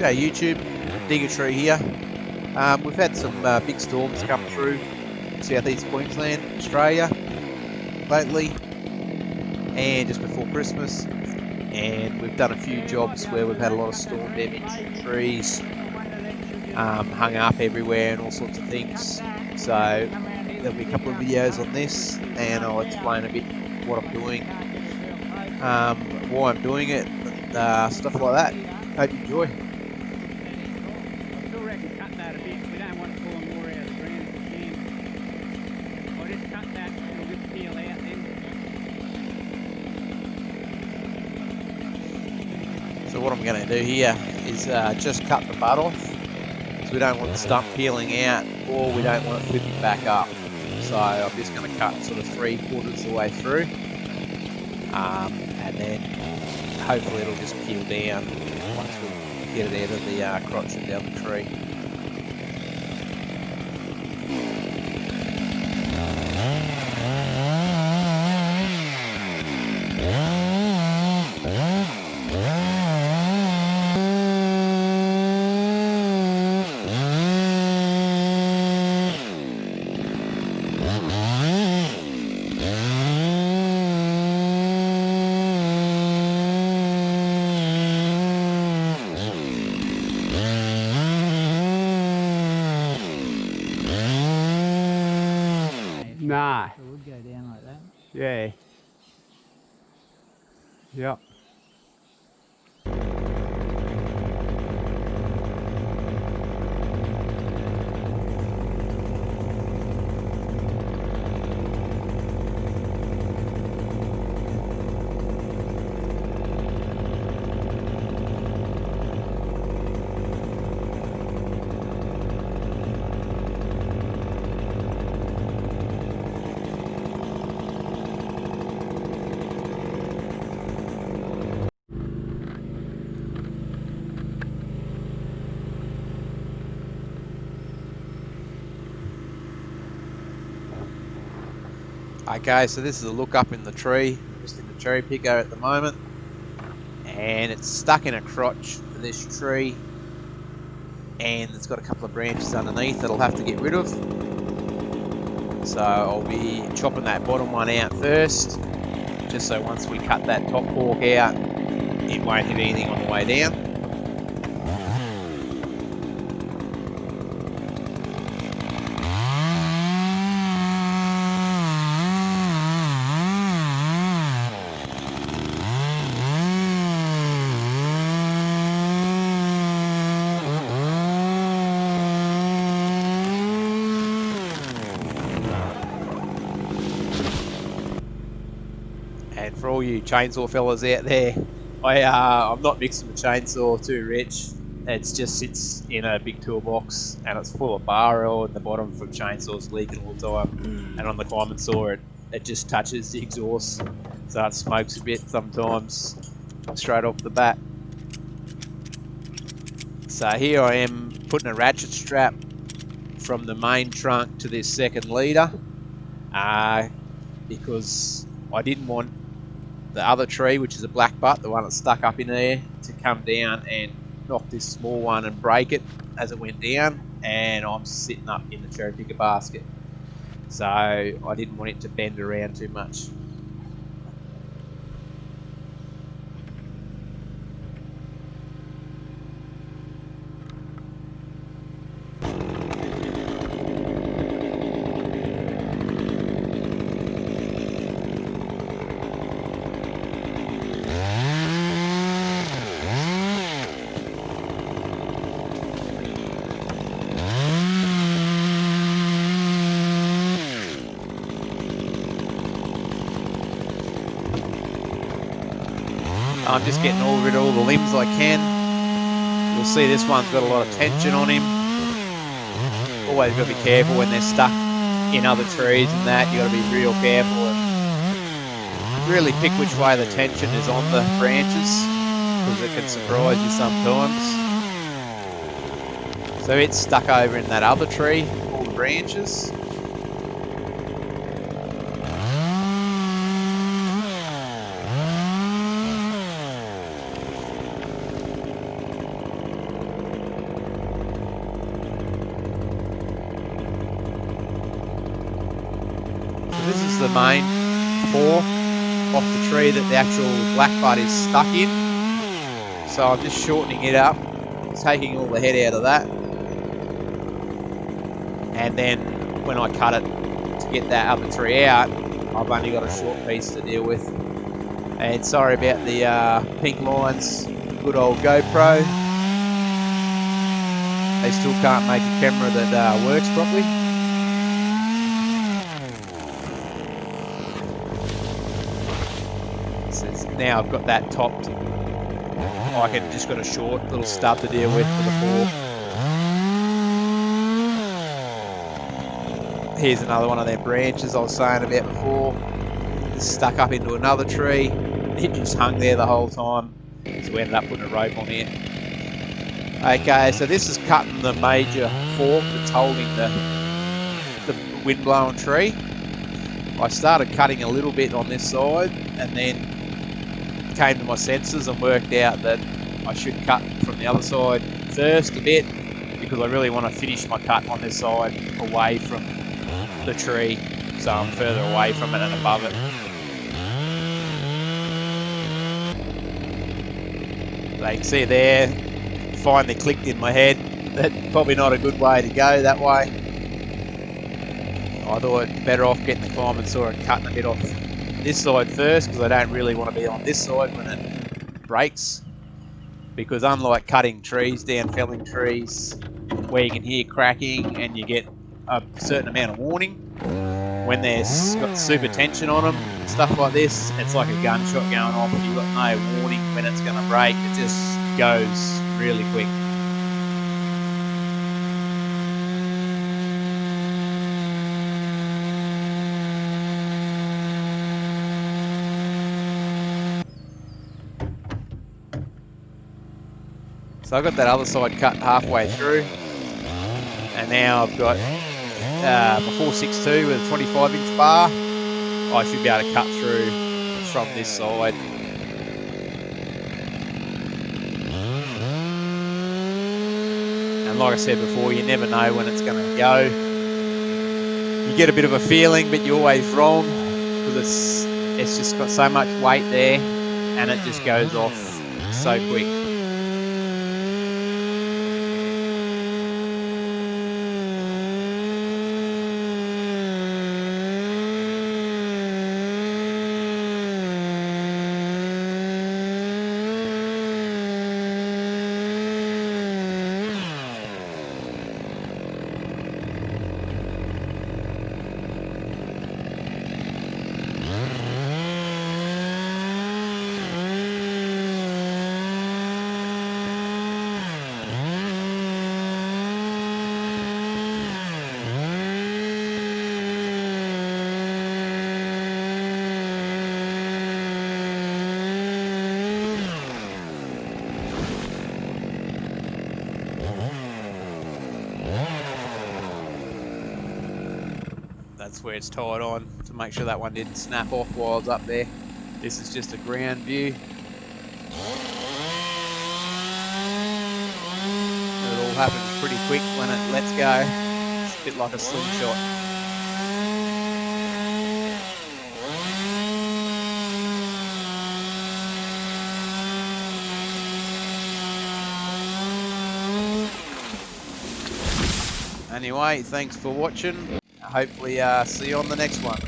G'day YouTube, Digger Tree here. We've had some big storms come through southeast Queensland, Australia lately, and just before Christmas, and we've done a few jobs where we've had a lot of storm damage, trees hung up everywhere and all sorts of things. So there'll be a couple of videos on this, and I'll explain a bit what I'm doing, why I'm doing it, and stuff like that. Hope you enjoy. So what I'm going to do here is just cut the butt off, because we don't want the stump peeling out, or we don't want it flipping back up. So I'm just going to cut sort of 3/4 of the way through, and then hopefully it'll just peel down once we get it out of the crotch and down the tree. Nah. So it would go down like that. Yeah. Yep. Okay, so this is a look up in the tree. I'm just in the cherry picker at the moment, and it's stuck in a crotch of this tree, and it's got a couple of branches underneath that I'll have to get rid of. So I'll be chopping that bottom one out first, just so once we cut that top fork out, it won't hit anything on the way down. And for all you chainsaw fellas out there, I'm not mixing the chainsaw too rich. It just sits in a big toolbox, and it's full of bar oil, and the bottom from chainsaws leaking all the time. And on the climbing saw, it just touches the exhaust, so it smokes a bit sometimes straight off the bat. So here I am putting a ratchet strap from the main trunk to this second leader, because I didn't want the other tree, which is a blackbutt, the one that's stuck up in there, to come down and knock this small one and break it as it went down, and I'm sitting up in the cherry picker basket, so I didn't want it to bend around too much. I'm just getting rid of all the limbs I can. You'll see this one's got a lot of tension on him. Always got to be careful when they're stuck in other trees and that. You got to be real careful and really pick which way the tension is on the branches, because it can surprise you sometimes. So it's stuck over in that other tree, all the branches. the main paw off the tree that the actual blackbutt is stuck in. So I'm just shortening it up, taking all the head out of that. And then when I cut it to get that other tree out, I've only got a short piece to deal with. And sorry about the pink lines, good old GoPro. They still can't make a camera that works properly. So now I've got that topped. I can just got a short little stub to deal with for the fork. Here's another one of their branches I was saying about before. It's stuck up into another tree. It just hung there the whole time. So we ended up putting a rope on it. Okay, so this is cutting the major fork that's holding the wind-blown tree. I started cutting a little bit on this side and then came to my senses and worked out that I should cut from the other side first a bit, because I really want to finish my cut on this side away from the tree, so I'm further away from it and above it. So you can see there, finally clicked in my head that probably not a good way to go that way. I thought better off getting the climbing saw and cutting a bit off this side first, because I don't really want to be on this side when it breaks. Because unlike cutting trees down, felling trees, where you can hear cracking and you get a certain amount of warning, when there's got super tension on them, stuff like this, it's like a gunshot going off. You've got no warning when it's going to break. It just goes really quick. So I got that other side cut halfway through, and now I've got my 462 with a 25-inch bar. I should be able to cut through from this side. And like I said before, you never know when it's going to go. You get a bit of a feeling, but you're always wrong, because it's just got so much weight there, and it just goes off so quick. That's where it's tied on, to make sure that one didn't snap off while I was up there. This is just a ground view. It all happens pretty quick when it lets go. It's a bit like a slingshot. Anyway, thanks for watching. Hopefully see you on the next one.